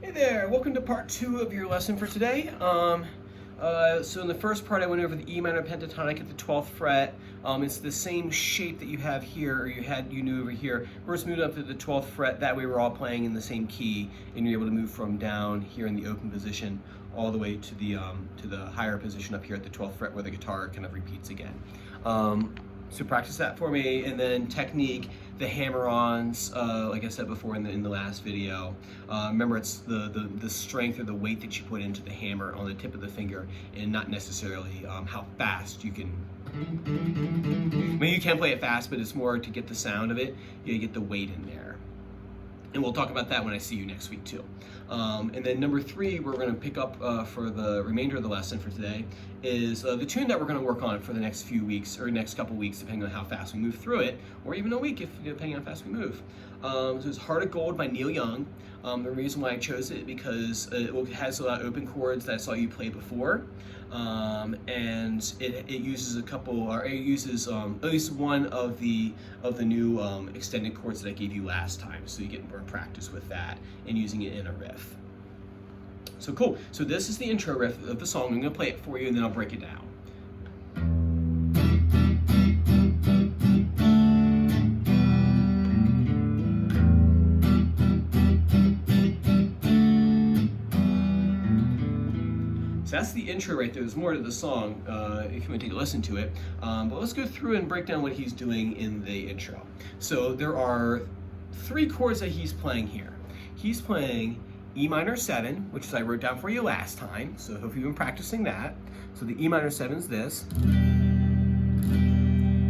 Hey there, welcome to part 2 of your lesson for today. So in the first part I went over the E minor pentatonic at the 12th fret. It's the same shape that you have here, or you knew over here. We're just moving up to the 12th fret, that way we're all playing in the same key, and you're able to move from down here in the open position all the way to the higher position up here at the 12th fret where the guitar kind of repeats again. So practice that for me, and then technique, the hammer-ons, like I said before in the last video. Remember, it's the strength or the weight that you put into the hammer on the tip of the finger, and not necessarily how fast you can. I mean, you can play it fast, but it's more to get the sound of it. You get the weight in there. And we'll talk about that when I see you next week too. And then number 3, we're going to pick up for the remainder of the lesson for today is the tune that we're going to work on for the next few weeks, or next couple weeks, depending on how fast we move through it, or even a week, depending on how fast we move. So it's Heart of Gold by Neil Young. The reason why I chose it because it has a lot of open chords that I saw you play before, and it uses at least one of the new extended chords that I gave you last time, so you get more practice with that and using it in a riff. So cool. So this is the intro riff of the song. I'm going to play it for you, and then I'll break it down. So that's the intro right there. There's more to the song if you want to take a listen to it. But let's go through and break down what he's doing in the intro. So there are 3 chords that he's playing here. He's playing E minor 7, which I wrote down for you last time. So I hope you've been practicing that. So the E minor 7 is this.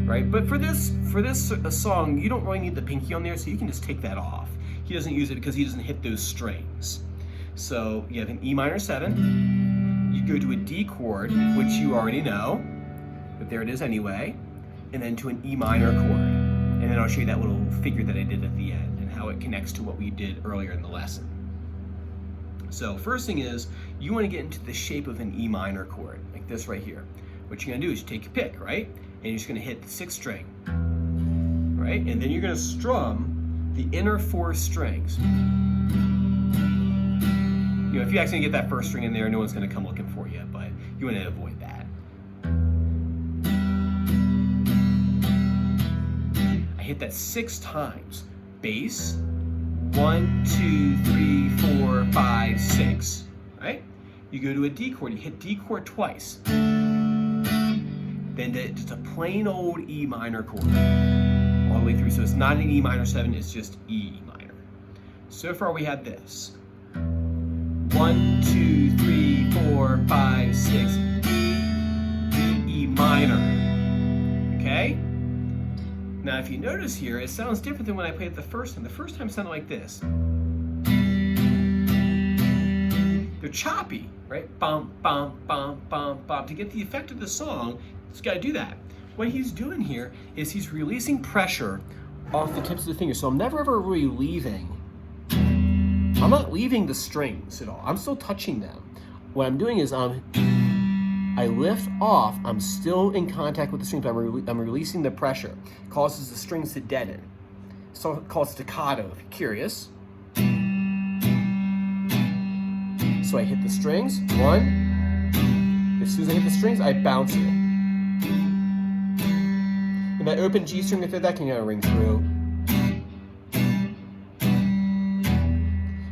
Right? But for this song, you don't really need the pinky on there, so you can just take that off. He doesn't use it because he doesn't hit those strings. So you have an E minor 7. You go to a D chord, which you already know, but there it is anyway, and then to an E minor chord. And then I'll show you that little figure that I did at the end and how it connects to what we did earlier in the lesson. So first thing is, you want to get into the shape of an E minor chord, like this right here. What you're going to do is you take your pick, right? And you're just going to hit the 6th string, right? And then you're going to strum the inner 4 strings. You know, if you accidentally get that 1st string in there, no one's going to come looking for you, but you want to avoid that. I hit that 6 times. Bass, 1, 2, 3, 4, 5, 6, right? You go to a D chord, you hit D chord twice. Then just a plain old E minor chord all the way through. So it's not an E minor 7, it's just E minor. So far we have this. 1, 2, 3, 4, 5, 6, E minor, okay? Now if you notice here, it sounds different than when I played it the first time. The first time it sounded like this. They're choppy, right? Bum, bum, bum, bum, bum. To get the effect of the song, it's got to do that. What he's doing here is he's releasing pressure off the tips of the fingers. So I'm never ever really leaving. I'm not leaving the strings at all. I'm still touching them. What I'm doing is I lift off. I'm still in contact with the strings, but I'm releasing the pressure. It causes the strings to deaden. So it's called staccato, if you're curious. So I hit the strings, 1. As soon as I hit the strings, I bounce it. And that open G string right there, that can ring through.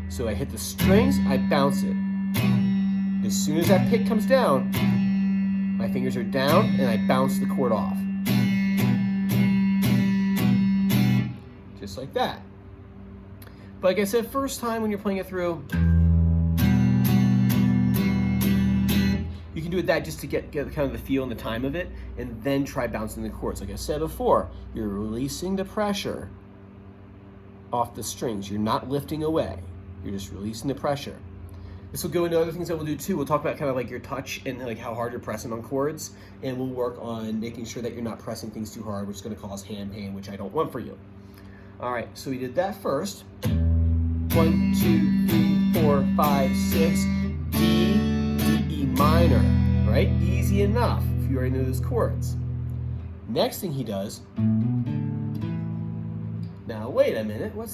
So I hit the strings, I bounce it. As soon as that pick comes down, my fingers are down and I bounce the chord off. Just like that. But like I said, first time when you're playing it through, you can do it that just to get kind of the feel and the time of it, and then try bouncing the chords. Like I said before, you're releasing the pressure off the strings. You're not lifting away. You're just releasing the pressure. This will go into other things that we'll do too. We'll talk about kind of like your touch and like how hard you're pressing on chords, and we'll work on making sure that you're not pressing things too hard, which is going to cause hand pain, which I don't want for you. All right, so we did that first. 1, 2, 3, 4, 5, 6, D to E minor, right? Easy enough if you already know those chords. Next thing he does, now wait a minute, what's that?